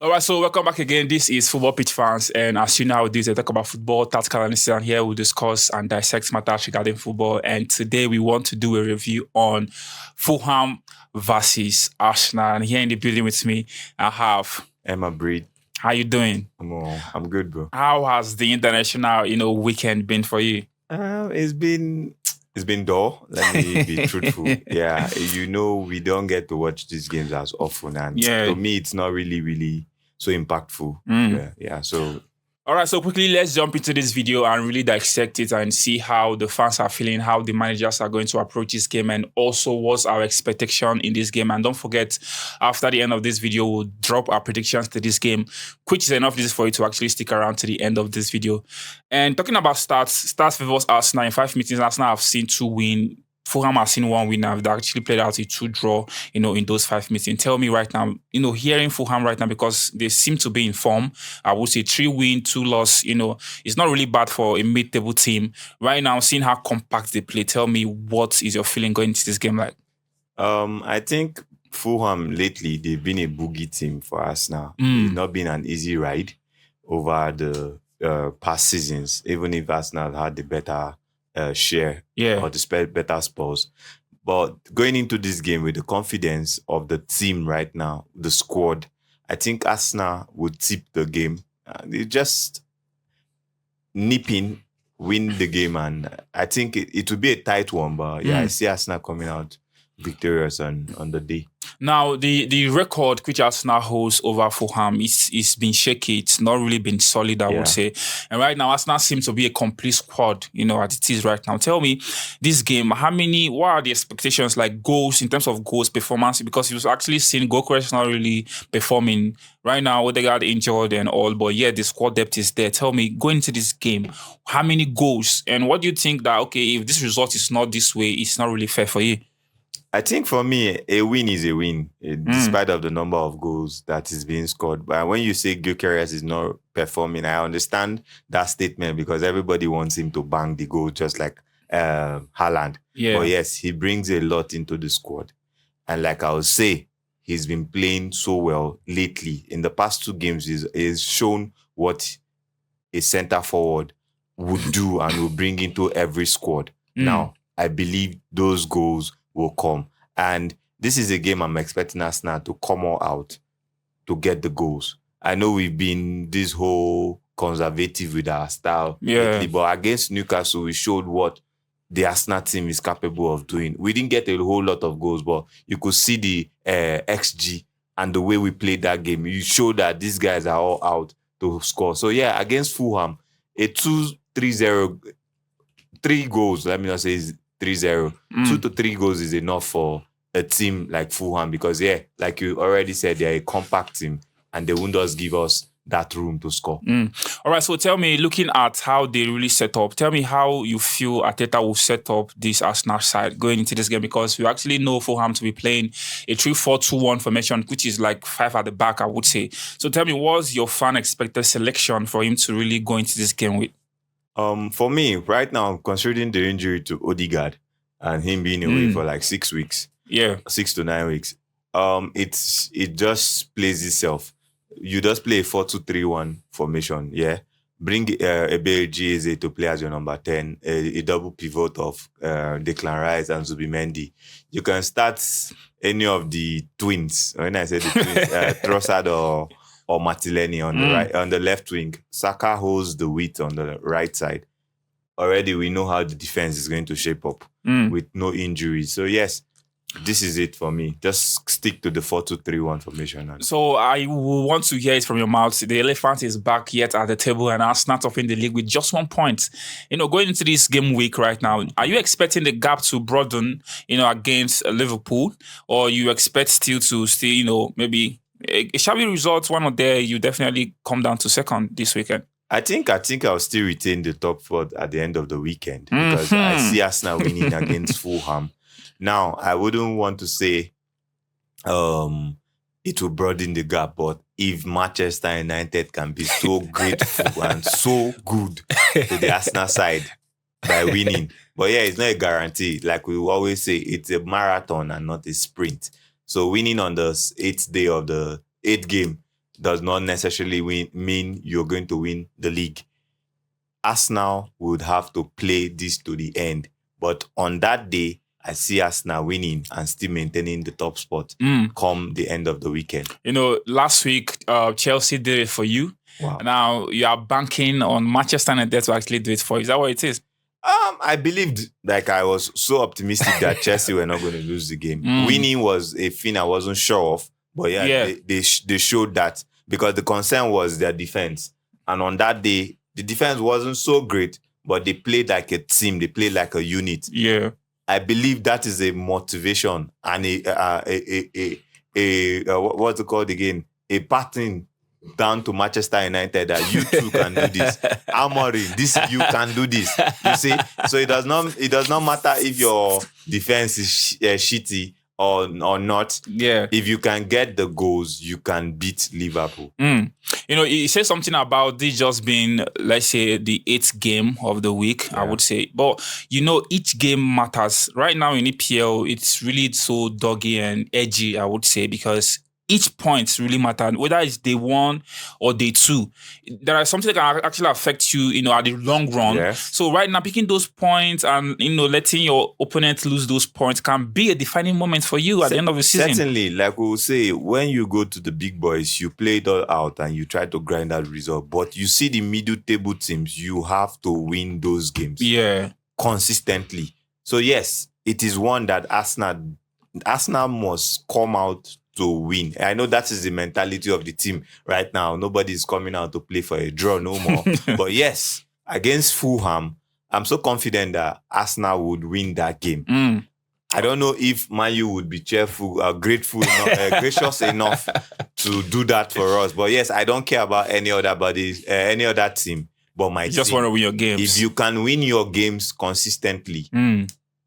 All right, so welcome back again. This is Football Pitch Fans, and as you know how it is, I talk about football, tactical analysis, and here we discuss and dissect matters regarding football. And today we want to do a review on Fulham versus Arsenal. And here in the building with me, I have Emma Breed. How you doing? I'm good, bro. How has the international, weekend been for you? It's been dull. Let me be truthful. Yeah, we don't get to watch these games as often, and to me, it's not really so impactful. Yeah. So, all right. So quickly, let's jump into this video and really dissect it and see how the fans are feeling, how the managers are going to approach this game, and also what's our expectation in this game. And don't forget, after the end of this video, we'll drop our predictions to this game, which is enough for you to actually stick around to the end of this video. And talking about stats favors Arsenal. In 5 meetings, Arsenal have seen 2 wins. Fulham has seen 1 win. They've actually played out a 2 draw, in those 5 meetings. Tell me right now, hearing Fulham right now, because they seem to be in form, I would say 3 win, 2 loss, it's not really bad for a mid-table team. Right now, seeing how compact they play, tell me what is your feeling going into this game like? I think Fulham lately, they've been a boogie team for us now. It's not been an easy ride over the past seasons, even if Arsenal had the better share or the better scores. But going into this game with the confidence of the team right now, the squad, I think Arsenal would tip the game. They just nip in, win the game, and I think it will be a tight one. But I see Arsenal coming out victorious on the day. Now, the record which Arsenal holds over Fulham is been shaky. It's not really been solid, I would say. And right now, Arsenal seems to be a complete squad, as it is right now. Tell me, this game, what are the expectations, like goals, in terms of goals performance? Because you've actually seen Gokeres not really performing right now. Odegaard injured and all, but the squad depth is there. Tell me, going into this game, how many goals? And what do you think that, okay, if this result is not this way, it's not really fair for you? I think for me, a win is a win, despite of the number of goals that is being scored. But when you say Gyökeres is not performing, I understand that statement because everybody wants him to bang the goal just like Haaland. But yes, he brings a lot into the squad. And like I would say, he's been playing so well lately. In the past 2 games, he's shown what a centre forward would do and will bring into every squad. Now, I believe those goals will come. And this is a game I'm expecting Arsenal to come all out to get the goals. I know we've been this whole conservative with our style lately, but against Newcastle, we showed what the Arsenal team is capable of doing. We didn't get a whole lot of goals, but you could see the XG and the way we played that game. You showed that these guys are all out to score. So against Fulham, a 2-3-0, 3 goals, let me not say 3-0. 2 to 3 goals is enough for a team like Fulham because, like you already said, they're a compact team and they won't just give us that room to score. All right, so tell me, looking at how they really set up, tell me how you feel Arteta will set up this Arsenal side going into this game, because we actually know Fulham to be playing a 3-4-2-1 formation, which is like 5 at the back, I would say. So tell me, what's your fan expected selection for him to really go into this game with? For me, right now, considering the injury to Odegaard and him being away for like 6 weeks, 6 to 9 weeks, it just plays itself. You just play a 4-2-3-1 formation, Bring Eberechi Eze to play as your number 10, a double pivot of Declan Rice and Zubimendi. You can start any of the twins. When I say the twins, Trossard or Martinelli on the right, on the left wing. Saka holds the width on the right side. Already we know how the defense is going to shape up with no injuries. So yes, this is it for me. Just stick to the 4-2-3-1 formation. So I want to hear it from your mouth. The elephant is back yet at the table and Arsenal topping the league with just 1 point. Going into this game week right now, are you expecting the gap to broaden, against Liverpool, or you expect still to maybe a shabby result, one or there, you definitely come down to second this weekend? I think I'll still retain the top 4 at the end of the weekend because I see Arsenal winning against Fulham. Now, I wouldn't want to say it will broaden the gap, but if Manchester United can be so grateful and so good to the Arsenal side by winning. But it's not a guarantee. Like we always say, it's a marathon and not a sprint. So winning on the 8th day of the 8th game does not necessarily mean you're going to win the league. Arsenal would have to play this to the end. But on that day, I see Arsenal winning and still maintaining the top spot come the end of the weekend. Last week, Chelsea did it for you. Wow. Now you are banking on Manchester United to actually do it for you. Is that what it is? I believed, I was so optimistic that Chelsea were not going to lose the game. Winning was a thing I wasn't sure of. But they showed that, because the concern was their defense. And on that day, the defense wasn't so great, but they played like a team. They played like a unit. Yeah. I believe that is a motivation and what's it called again? A pattern down to Manchester United that you too can do this. Amorim, you can do this. You see? So it does not matter if your defense is shitty or not. Yeah. If you can get the goals, you can beat Liverpool. You say something about this just being, let's say, the 8th game of the week, I would say. But, each game matters. Right now in EPL, it's really so doggy and edgy, I would say, because each point really matters, whether it's day 1 or day 2. There are something that can actually affect you, at the long run. Yes. So right now, picking those points and, letting your opponent lose those points can be a defining moment for you at the end of the season. Certainly, like we will say, when you go to the big boys, you play it all out and you try to grind that result. But you see the middle table teams, you have to win those games. Yeah. Consistently. So yes, it is one that Arsenal must come out to win. I know that is the mentality of the team right now. Nobody is coming out to play for a draw no more. But yes, against Fulham, I'm so confident that Arsenal would win that game. I don't know if Man U would be grateful enough, gracious enough to do that for us. But yes, I don't care about any other team but my team. You just want to win your games. If you can win your games consistently,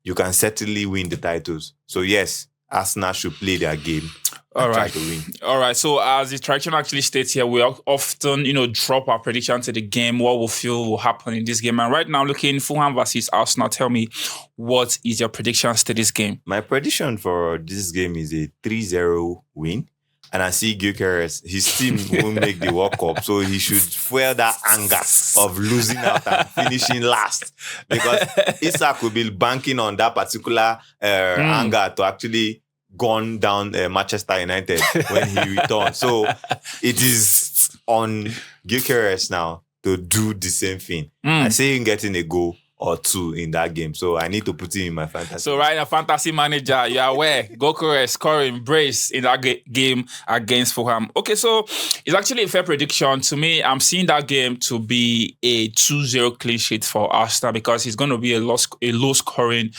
you can certainly win the titles. So yes, Arsenal should play their game. All right. Try to win. All right. So as the tradition actually states here, we often, drop our prediction to the game, what we feel will happen in this game. And right now, looking Fulham versus Arsenal, tell me, what is your predictions to this game? My prediction for this game is a 3-0 win. And I see Gyökeres, his team won't make the World Cup, so he should fuel that anger of losing out and finishing last. Because Isak will be banking on that particular anger to actually gun down Manchester United when he returns. So it is on Gyökeres now to do the same thing. I see him getting a goal or 2 in that game. So I need to put him in my fantasy. So right now, fantasy manager, you're aware, Gyökeres scoring brace in that game against Fulham. Okay, so it's actually a fair prediction. To me, I'm seeing that game to be a 2-0 clean sheet for Arsenal, because it's going to be a low scoring,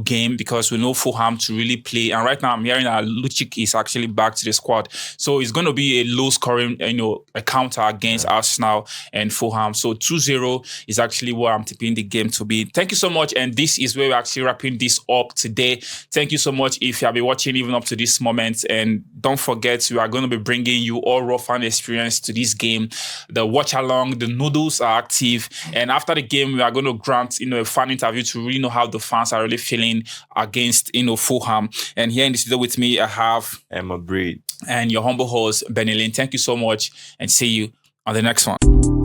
game, because we know Fulham to really play. And right now, I'm hearing that Lucic is actually back to the squad. So it's going to be a low scoring, a counter against Arsenal and Fulham. So 2-0 is actually what I'm tipping the game to be. Thank you so much, and this is where we're actually wrapping this up today. Thank you so much if you have been watching even up to this moment, and don't forget, we are going to be bringing you all raw fan experience to this game. The watch along, the noodles are active, and after the game we are going to grant a fan interview to really know how the fans are really feeling against Fulham. And here in the studio with me I have Emma Breed and your humble host Benny Lynn. Thank you so much, and see you on the next one.